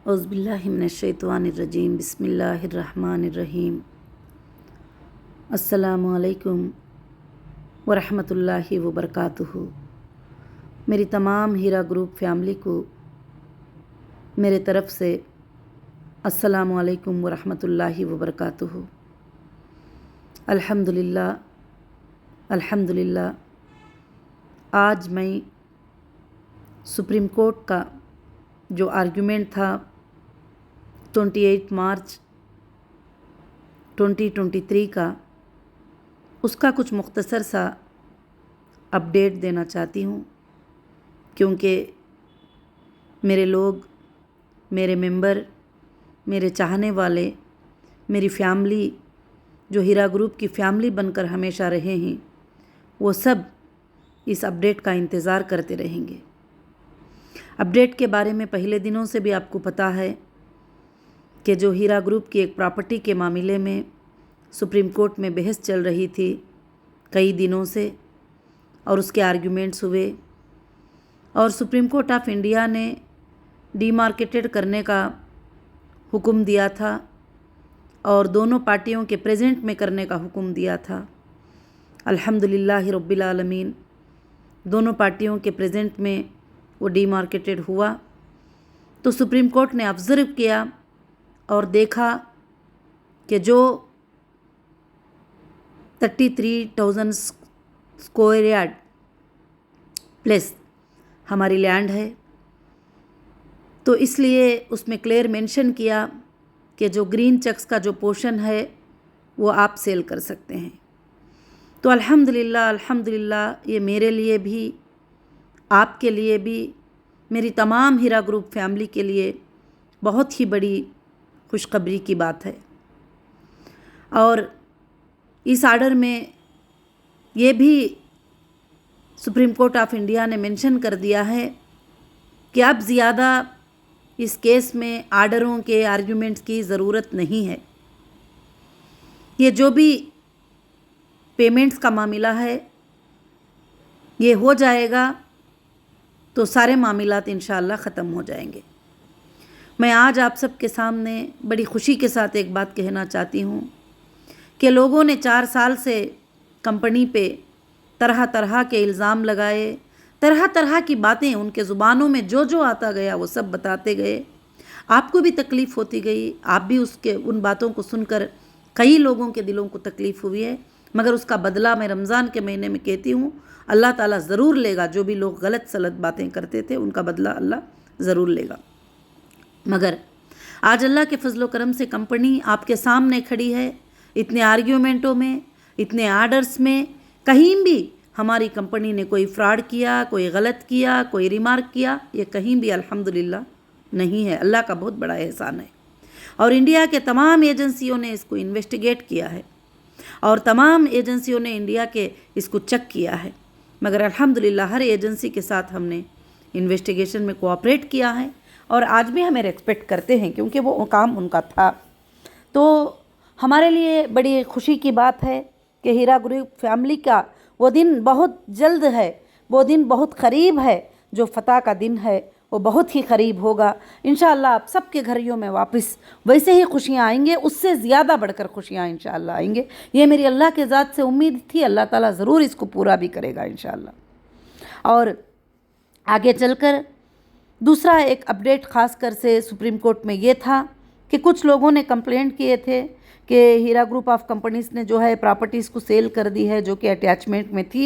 औज़ु बिल्लाहि मिनश्शैतानिर्रजीम बिस्मिल्लाहिर्रहमानिर्रहीम। अस्सलामु अलैकुम वरहमतुल्लाहि वबरकातुहू। मेरी तमाम हीरा ग्रुप फैमिली को मेरे तरफ़ से अस्सलामु अलैकुम वरहमतुल्लाहि वबरकातुहू। अल्हम्दुलिल्लाह अल्हम्दुलिल्लाह। आज मैं सुप्रीम कोर्ट का जो आर्गुमेंट था 28 मार्च 2023 का, उसका कुछ मुख्तसर सा अपडेट देना चाहती हूँ, क्योंकि मेरे लोग, मेरे मेंबर, मेरे चाहने वाले, मेरी फैमिली जो हीरा ग्रुप की फैमिली बनकर हमेशा रहे हैं, वो सब इस अपडेट का इंतज़ार करते रहेंगे। अपडेट के बारे में पहले दिनों से भी आपको पता है कि जो हीरा ग्रुप की एक प्रॉपर्टी के मामले में सुप्रीम कोर्ट में बहस चल रही थी कई दिनों से, और उसके आर्गुमेंट्स हुए, और सुप्रीम कोर्ट ऑफ इंडिया ने डीमार्केटेड करने का हुक्म दिया था और दोनों पार्टियों के प्रेजेंट में करने का हुक्म दिया था। अल्हम्दुलिल्लाह रब्बिल आलमीन, दोनों पार्टियों के प्रेजेंट में वो डीमार्केटेड हुआ। तो सुप्रीम कोर्ट ने ऑब्ज़र्व किया और देखा कि जो 33,000 स्क्वायर यार्ड प्लस हमारी लैंड है, तो इसलिए उसमें क्लियर मेंशन किया कि जो ग्रीन चेक्स का जो पोर्शन है वो आप सेल कर सकते हैं। तो अल्हम्दुलिल्लाह अल्हम्दुलिल्लाह, ये मेरे लिए भी, आपके लिए भी, मेरी तमाम हीरा ग्रुप फैमिली के लिए बहुत ही बड़ी खुशखबरी की बात है। और इस आर्डर में ये भी सुप्रीम कोर्ट ऑफ इंडिया ने मेंशन कर दिया है कि अब ज़्यादा इस केस में आर्डरों के आर्ग्यूमेंट्स की ज़रूरत नहीं है। ये जो भी पेमेंट्स का मामला है ये हो जाएगा तो सारे मामलात इंशाअल्लाह ख़त्म हो जाएंगे। मैं आज आप सबके सामने बड़ी खुशी के साथ एक बात कहना चाहती हूँ कि लोगों ने 4 साल से कंपनी पे तरह तरह के इल्ज़ाम लगाए, तरह तरह की बातें उनके ज़ुबानों में जो जो आता गया वो सब बताते गए। आपको भी तकलीफ़ होती गई, आप भी उन बातों को सुनकर कई लोगों के दिलों को तकलीफ़ हुई है, मगर उसका बदला मैं रमज़ान के महीने में कहती हूँ अल्लाह ताला ज़रूर लेगा। जो भी लोग गलत सलत बातें करते थे उनका बदला अल्लाह ज़रूर लेगा। मगर आज अल्लाह के फजलो करम से कंपनी आपके सामने खड़ी है। इतने आर्ग्यूमेंटों में, इतने आर्डर्स में कहीं भी हमारी कंपनी ने कोई फ्रॉड किया, कोई गलत किया, कोई रिमार्क किया, ये कहीं भी अल्हम्दुलिल्लाह नहीं है। अल्लाह का बहुत बड़ा एहसान है। और इंडिया के तमाम एजेंसियों ने इसको इन्वेस्टिगेट किया है और तमाम एजेंसियों ने इंडिया के इसको चेक किया है, मगर अल्हम्दुलिल्लाह हर एजेंसी के साथ हमने इन्वेस्टिगेशन में कोऑपरेट किया है और आज भी हमें रेस्पेक्ट करते हैं, क्योंकि वो काम उनका था। तो हमारे लिए बड़ी खुशी की बात है कि हीरा ग्रुप फैमिली का वो दिन बहुत जल्द है, वो दिन बहुत क़रीब है। जो फ़तह का दिन है वो बहुत ही क़रीब होगा इंशाअल्लाह। आप सबके घरों में वापस वैसे ही खुशियाँ आएंगे, उससे ज़्यादा बढ़कर खुशियाँ इंशाअल्लाह आएंगे। ये मेरी अल्लाह के ज़ात से उम्मीद थी, अल्लाह ताला ज़रूर इसको पूरा भी करेगा इंशाअल्लाह। और आगे चलकर दूसरा एक अपडेट ख़ास कर से सुप्रीम कोर्ट में ये था कि कुछ लोगों ने कंप्लेंट किए थे कि हीरा ग्रुप ऑफ कंपनीज़ ने जो है प्रॉपर्टीज़ को सेल कर दी है जो कि अटैचमेंट में थी।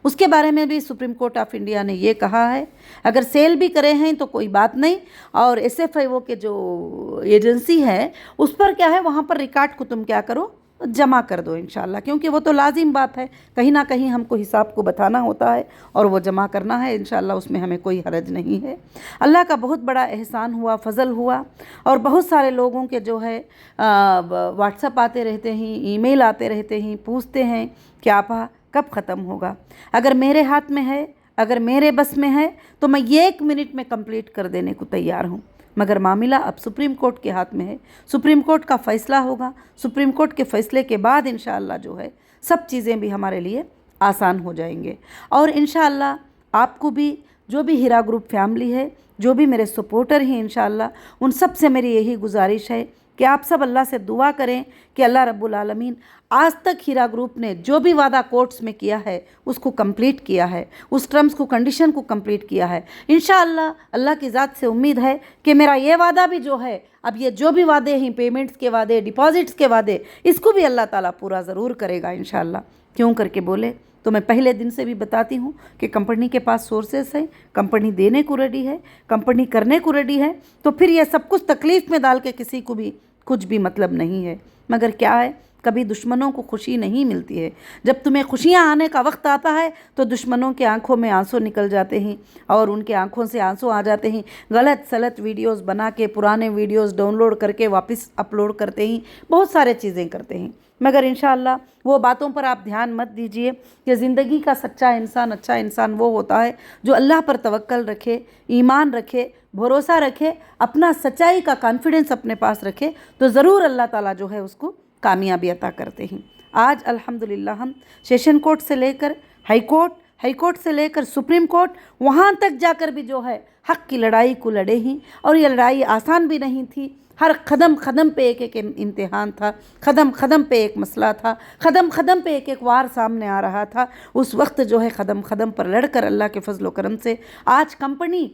उसके बारे में भी सुप्रीम कोर्ट ऑफ इंडिया ने ये कहा है अगर सेल भी करे हैं तो कोई बात नहीं, और SFIO के जो एजेंसी है उस पर क्या है, वहाँ पर रिकॉर्ड को तुम क्या करो, जमा कर दो इंशाअल्लाह, क्योंकि वो तो लाजिम बात है, कहीं ना कहीं हमको हिसाब को बताना होता है और वो जमा करना है इंशाअल्लाह, उसमें हमें कोई हरज नहीं है। अल्लाह का बहुत बड़ा एहसान हुआ, फजल हुआ, और बहुत सारे लोगों के जो है व्हाट्सएप आते रहते हैं, ईमेल आते रहते हैं, पूछते हैं कि आपा कब ख़त्म होगा। अगर मेरे हाथ में है, अगर मेरे बस में है तो मैं 1 मिनट में कंप्लीट कर देने को तैयार हूँ, मगर मामला अब सुप्रीम कोर्ट के हाथ में है। सुप्रीम कोर्ट का फ़ैसला होगा, सुप्रीम कोर्ट के फ़ैसले के बाद इंशाअल्लाह जो है सब चीज़ें भी हमारे लिए आसान हो जाएंगे। और इंशाअल्लाह आपको भी जो भी हीरा ग्रुप फैमिली है, जो भी मेरे सपोर्टर हैं इंशाअल्लाह, उन सब से मेरी यही गुजारिश है कि आप सब अल्लाह से दुआ करें कि अल्लाह रब्बुल आलमीन आज तक हीरा ग्रुप ने जो भी वादा कोर्ट्स में किया है उसको कंप्लीट किया है, उस टर्म्स को कंडीशन को कंप्लीट किया है। इंशाअल्लाह अल्लाह की ज़ात से उम्मीद है कि मेरा ये वादा भी जो है, अब ये जो भी वादे हैं, पेमेंट्स के वादे, डिपॉजिट्स के वादे, इसको भी अल्लाह ताला पूरा ज़रूर करेगा इंशाअल्लाह। क्यों करके बोले तो मैं पहले दिन से भी बताती हूँ कि कंपनी के पास सोर्सेस हैं, कंपनी देने को रेडी है, कंपनी करने को रेडी है, तो फिर ये सब कुछ तकलीफ़ में डाल के किसी को भी कुछ भी मतलब नहीं है। मगर क्या है, कभी दुश्मनों को खुशी नहीं मिलती है। जब तुम्हें खुशियाँ आने का वक्त आता है तो दुश्मनों की आंखों में आंसू निकल जाते हैं और उनके आंखों से आंसू आ जाते हैं। गलत सलत वीडियोस बना के, पुराने वीडियोस डाउनलोड करके वापस अपलोड करते हैं, बहुत सारे चीज़ें करते हैं। मगर इंशाअल्लाह वो बातों पर आप ध्यान मत दीजिए कि ज़िंदगी का सच्चा इंसान, अच्छा इंसान वो होता है जो अल्लाह पर तवक्कल रखे, ईमान रखे, भरोसा रखे, अपना सच्चाई का कॉन्फिडेंस अपने पास रखे, तो ज़रूर अल्लाह ताला जो है उसको कामयाबी अता करते हैं। आज अल्हम्दुलिल्लाह हम सेशन कोर्ट से लेकर हाई कोर्ट से लेकर सुप्रीम कोर्ट, वहाँ तक जाकर भी जो है हक़ की लड़ाई को लड़े ही, और ये लड़ाई आसान भी नहीं थी। हर कदम कदम पे एक एक इम्तिहान था, कदम कदम पे एक मसला था, कदम कदम पे एक एक वार सामने आ रहा था। उस वक्त जो है कदम कदम पर लड़कर अल्लाह के फजल व करम से आज कंपनी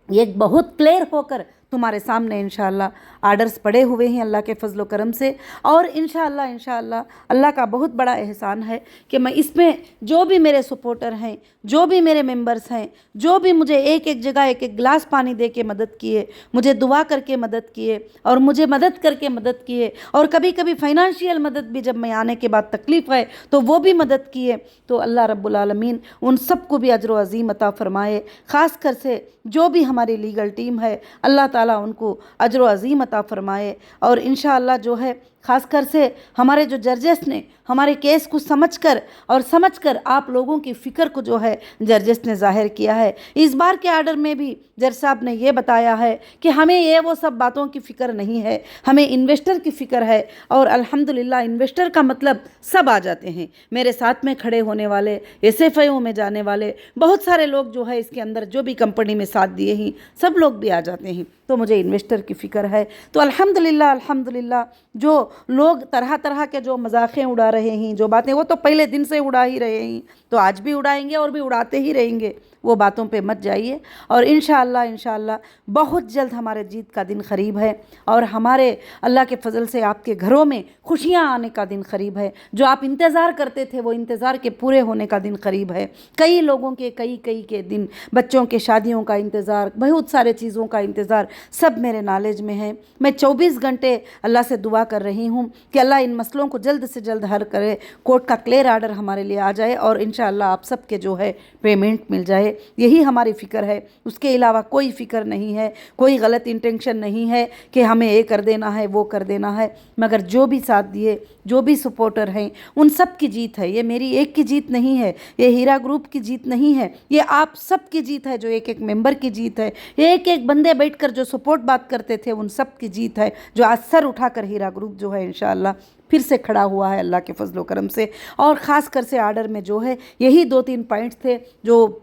एक बहुत क्लियर होकर तुम्हारे सामने इंशाअल्लाह आर्डर्स पड़े हुए हैं अल्लाह के फजल व करम से। और इंशाअल्लाह अल्लाह का बहुत बड़ा एहसान है कि मैं इसमें जो भी मेरे सपोर्टर हैं, जो भी मेरे मेंबर्स हैं, जो भी मुझे एक एक जगह एक एक गिलास पानी दे के मदद किए, मुझे दुआ करके मदद किए और मुझे मदद करके मदद किए, और कभी कभी फाइनेंशियल मदद भी जब मैं आने के बाद तकलीफ़ है तो वो भी मदद किए, तो अल्लाह रब्बुल आलमीन उन सबको भी अजर अज़ीम अता फ़रमाए। ख़ास कर से जो भी हमारी लीगल टीम है, अल्लाह ताला उनको अजर अज़ीम अता फ़रमाए। और इंशाअल्लाह जो है ख़ास कर से हमारे जो जजेस ने हमारे केस को समझकर आप लोगों की फ़िक्र को जो है जजेस ने ज़ाहिर किया है। इस बार के आर्डर में भी जज साहब ने ये बताया है कि हमें ये वो सब बातों की फ़िक्र नहीं है, हमें इन्वेस्टर की फ़िक्र है। और अल्हम्दुलिल्लाह इन्वेस्टर का मतलब सब आ जाते हैं, मेरे साथ में खड़े होने वाले, SFIO में जाने वाले बहुत सारे लोग जो है इसके अंदर जो भी कंपनी में साथ दिए हैं सब लोग भी आ जाते हैं। तो मुझे इन्वेस्टर की फ़िक्र है। तो अल्हम्दुलिल्लाह जो लोग तरह तरह के जो मजाक़ें उड़ा रहे हैं, जो बातें, वो तो पहले दिन से उड़ा ही रहे हैं, तो आज भी उड़ाएंगे और भी उड़ाते ही रहेंगे। वो बातों पे मत जाइए। और इंशाअल्लाह बहुत जल्द हमारे जीत का दिन करीब है और हमारे अल्लाह के फजल से आपके घरों में खुशियाँ आने का दिन करीब है। जो आप इंतज़ार करते थे वो इंतज़ार के पूरे होने का दिन करीब है। कई लोगों के कई के दिन, बच्चों के शादियों का इंतज़ार, बहुत सारे चीज़ों का इंतज़ार, सब मेरे नॉलेज में है। मैं 24 घंटे अल्लाह से दुआ कर रही हूँ कि अल्लाह इन मसलों को जल्द से जल्द हल करे, कोर्ट का क्लियर आर्डर हमारे लिए आ जाए और इंशाअल्लाह आप सबके जो है पेमेंट मिल जाए। यही हमारी फ़िक्र है, उसके अलावा कोई फ़िक्र नहीं है, कोई गलत इंटेंशन नहीं है कि हमें ये कर देना है वो कर देना है। मगर जो भी साथ दिए, जो भी सपोर्टर हैं, उन सब की जीत है। ये मेरी एक की जीत नहीं है, ये हीरा ग्रुप की जीत नहीं है, ये आप सब की जीत है, जो एक एक मेंबर की जीत है, एक एक बंदे बैठकर जो सपोर्ट बात करते थे उन सब की जीत है। जो आज सर उठाकर हीरा ग्रुप जो है इंशाअल्लाह फिर से खड़ा हुआ है अल्लाह के फजल व करम से। और ख़ास कर से आर्डर में जो है यही 2-3 पॉइंट्स थे। जो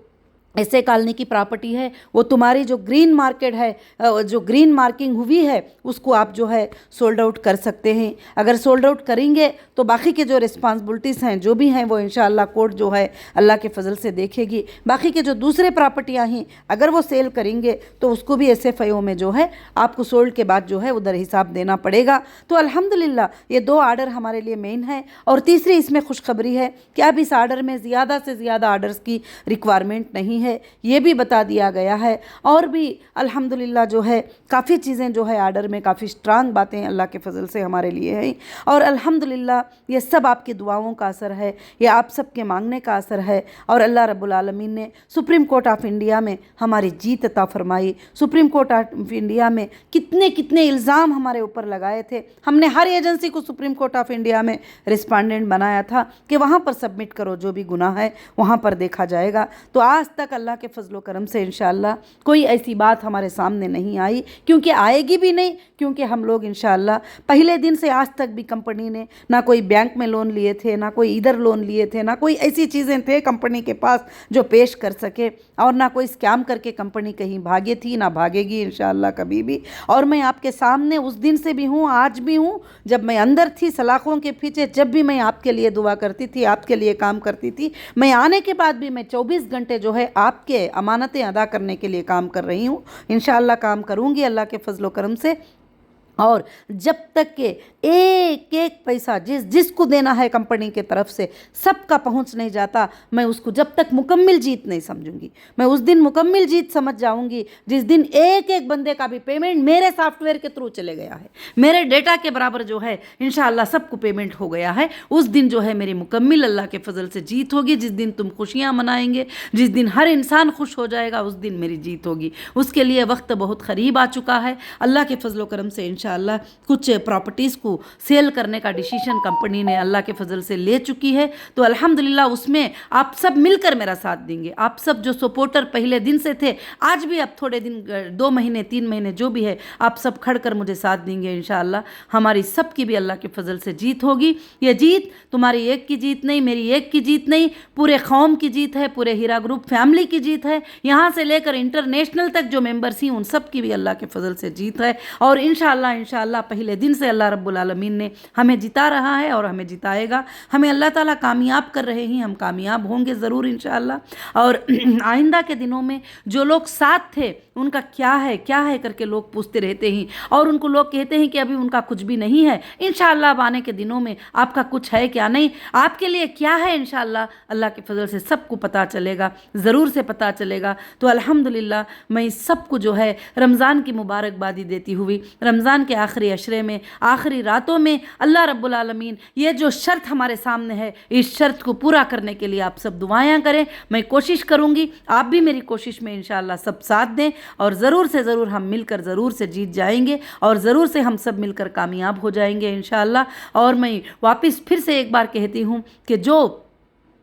ऐसे कॉलोनी की प्रॉपर्टी है, वो तुम्हारी जो ग्रीन मार्केट है, जो ग्रीन मार्किंग हुई है उसको आप जो है सोल्ड आउट कर सकते हैं। अगर सोल्ड आउट करेंगे तो बाकी के जो रिस्पॉन्सिबिलिटीज़ हैं जो भी हैं वो इंशाअल्लाह कोर्ट जो है अल्लाह के फजल से देखेगी। बाकी के जो दूसरे प्रॉपर्टियां हैं अगर वो सेल करेंगे तो उसको भी SFIO में जो है आपको सोल्ड के बाद जो है उधर हिसाब देना पड़ेगा। तो अल्हम्दुलिल्लाह ये 2 आर्डर हमारे लिए मेन है। और तीसरी इसमें खुशखबरी है कि अब इस आर्डर में ज़्यादा से ज़्यादा आर्डर्स की रिक्वायरमेंट नहीं है, ये भी बता दिया गया है। और भी अल्हम्दुलिल्लाह जो है काफ़ी चीज़ें जो है आर्डर में काफ़ी स्ट्रांग बातें अल्लाह के फजल से हमारे लिए हैं। और अल्हम्दुलिल्लाह ये सब आपकी दुआओं का असर है, ये आप सब के मांगने का असर है। और अल्लाह रब्बुल आलमीन ने सुप्रीम कोर्ट ऑफ इंडिया में हमारी जीत अता फरमाई। सुप्रीम कोर्ट ऑफ इंडिया में कितने इल्ज़ाम हमारे ऊपर लगाए थे, हमने हर एजेंसी को सुप्रीम कोर्ट ऑफ इंडिया में रिस्पॉन्डेंट बनाया था कि वहाँ पर सबमिट करो, जो भी गुनाह है वहाँ पर देखा जाएगा। तो आज तक تک اللہ کے فضل و کرم سے انشاءاللہ کوئی ایسی بات ہمارے سامنے نہیں آئی، کیونکہ آئے گی بھی نہیں، کیونکہ ہم لوگ انشاءاللہ پہلے دن سے آج تک بھی کمپنی نے نہ کوئی بینک میں لون لیے تھے، نہ کوئی ادھر لون لیے تھے، نہ کوئی ایسی چیزیں تھے کمپنی کے پاس جو پیش کر سکے، اور نہ کوئی اسکیم کر کے کمپنی کہیں بھاگے تھی، نہ بھاگے گی انشاءاللہ کبھی بھی۔ اور میں آپ کے سامنے اس دن سے بھی ہوں، آج بھی ہوں، جب میں اندر تھی سلاخوں کے پیچھے، جب بھی میں آپ کے لیے دعا کرتی تھی، آپ کے لیے کام کرتی تھی، میں آنے کے بعد بھی میں 24 گھنٹے جو ہے آپ کے امانتیں ادا کرنے کے لیے کام کر رہی ہوں، انشاءاللہ کام کروں گی اللہ کے فضل و کرم سے۔ اور جب تک کہ ایک ایک پیسہ جس کو دینا ہے کمپنی کے طرف سے سب کا پہنچ نہیں جاتا، میں اس کو جب تک مکمل جیت نہیں سمجھوں گی۔ میں اس دن مکمل جیت سمجھ جاؤں گی جس دن ایک ایک بندے کا بھی پیمنٹ میرے سافٹ ویئر کے تھرو چلے گیا ہے، میرے ڈیٹا کے برابر جو ہے انشاءاللہ سب کو پیمنٹ ہو گیا ہے۔ اس دن جو ہے میری مکمل اللہ کے فضل سے جیت ہوگی۔ جس دن تم خوشیاں منائیں گے، جس دن ہر انسان خوش ہو جائے گا، اس دن میری جیت ہوگی۔ اس کے لیے وقت بہت قریب آ چکا ہے۔ اللہ کے فضل و کرم سے انشاءاللہ کچھ پراپرٹیز کو سیل کرنے کا ڈیسیشن کمپنی نے اللہ کے فضل سے لے چکی ہے، تو الحمدللہ اس میں آپ سب مل کر میرا ساتھ دیں گے۔ آپ سب جو سپورٹر پہلے دن سے تھے، آج بھی اب تھوڑے دن 2 مہینے 3 مہینے جو بھی ہے، آپ سب کھڑ کر مجھے ساتھ دیں گے انشاءاللہ۔ ہماری سب کی بھی اللہ کے فضل سے جیت ہوگی۔ یہ جیت تمہاری ایک کی جیت نہیں، میری ایک کی جیت نہیں، پورے قوم کی جیت ہے، پورے ہیرا گروپ فیملی کی جیت ہے، یہاں سے لے کر انٹرنیشنل تک جو ممبرس ہیں ان سب کی بھی اللہ کے فضل سے جیت ہے۔ اور انشاءاللہ پہلے دن سے اللہ رب العالمین نے ہمیں جتا رہا ہے اور ہمیں جتائے گا۔ ہمیں اللہ تعالیٰ کامیاب کر رہے ہیں، ہم کامیاب ہوں گے ضرور انشاءاللہ۔ اور آئندہ کے دنوں میں جو لوگ ساتھ تھے ان کا کیا ہے کر کے لوگ پوچھتے رہتے ہیں، اور ان کو لوگ کہتے ہیں کہ ابھی ان کا کچھ بھی نہیں ہے۔ انشاءاللہ اب آنے کے دنوں میں آپ کا کچھ ہے کیا نہیں، آپ کے لیے کیا ہے، انشاءاللہ اللہ کے فضل سے سب کو پتہ چلے گا، ضرور سے پتہ چلے گا۔ تو الحمدللہ میں سب کو جو ہے رمضان کی مبارکبادی دیتی ہوئی، رمضان کے آخری عشرے میں، آخری راتوں میں اللہ رب العالمین یہ جو شرط ہمارے سامنے ہے، اس شرط کو پورا کرنے کے لیے آپ سب دعائیں کریں۔ میں کوشش کروں گی، آپ بھی میری کوشش میں انشاءاللہ سب ساتھ دیں، اور ضرور سے ضرور ہم مل کر ضرور سے جیت جائیں گے، اور ضرور سے ہم سب مل کر کامیاب ہو جائیں گے انشاءاللہ۔ اور میں واپس پھر سے ایک بار کہتی ہوں کہ جو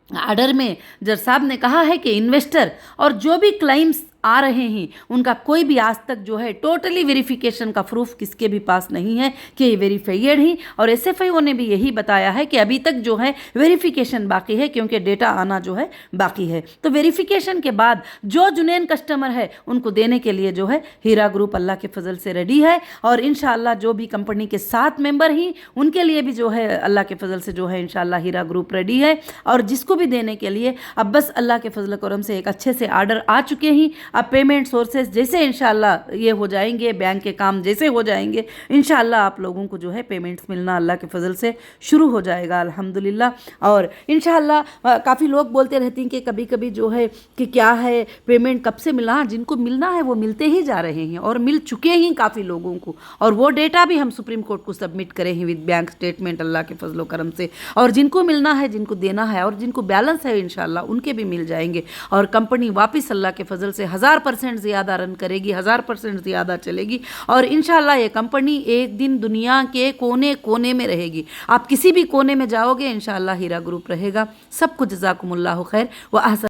آرڈر میں جج صاحب نے کہا ہے کہ انویسٹر اور جو بھی کلائمز آ رہے ہیں ان کا کوئی بھی آج تک جو ہے ٹوٹلی ویریفیکیشن کا پروف کس کے بھی پاس نہیں ہے کہ یہ ویریفائیڈ ہیں، اور ایس ایف آئی او نے بھی یہی بتایا ہے کہ ابھی تک جو ہے ویریفیکیشن باقی ہے، کیونکہ ڈیٹا آنا جو ہے باقی ہے۔ تو ویریفیکیشن کے بعد جو جنین کسٹمر ہے ان کو دینے کے لیے جو ہے ہیرا گروپ اللہ کے فضل سے ریڈی ہے، اور انشاءاللہ جو بھی کمپنی کے 7 ممبر ہیں ان کے لیے بھی جو ہے اللہ کے فضل سے جو ہے انشاءاللہ ہیرا گروپ ریڈی ہے، اور جس کو بھی دینے کے لیے اب بس اللہ کے فضل و کرم سے ایک اچھے سے آرڈر آ چکے ہیں۔ اب پیمنٹ سورسز جیسے انشاءاللہ یہ ہو جائیں گے، بینک کے کام جیسے ہو جائیں گے، انشاءاللہ آپ لوگوں کو جو ہے پیمنٹس ملنا اللہ کے فضل سے شروع ہو جائے گا الحمدللہ۔ اور انشاءاللہ کافی لوگ بولتے رہتے ہیں کہ کبھی کبھی جو ہے کہ کیا ہے پیمنٹ کب سے ملا، جن کو ملنا ہے وہ ملتے ہی جا رہے ہیں، اور مل چکے ہیں کافی لوگوں کو، اور وہ ڈیٹا بھی ہم سپریم کورٹ کو سبمٹ کرے ہیں ود بینک اسٹیٹمنٹ اللہ کے فضل و کرم سے، اور جن کو ملنا ہے، جن کو دینا ہے، اور جن کو بیلنس ہے انشاءاللہ ان کے بھی مل جائیں گے، اور کمپنی واپس اللہ کے فضل سے 1000% زیادہ رن کرے گی، 1000% زیادہ چلے گی، اور انشاءاللہ یہ کمپنی ایک دن دنیا کے کونے کونے میں رہے گی۔ آپ کسی بھی کونے میں جاؤ گے انشاءاللہ ہیرا گروپ رہے گا۔ سب کو جزاکم اللہ خیر و احسن۔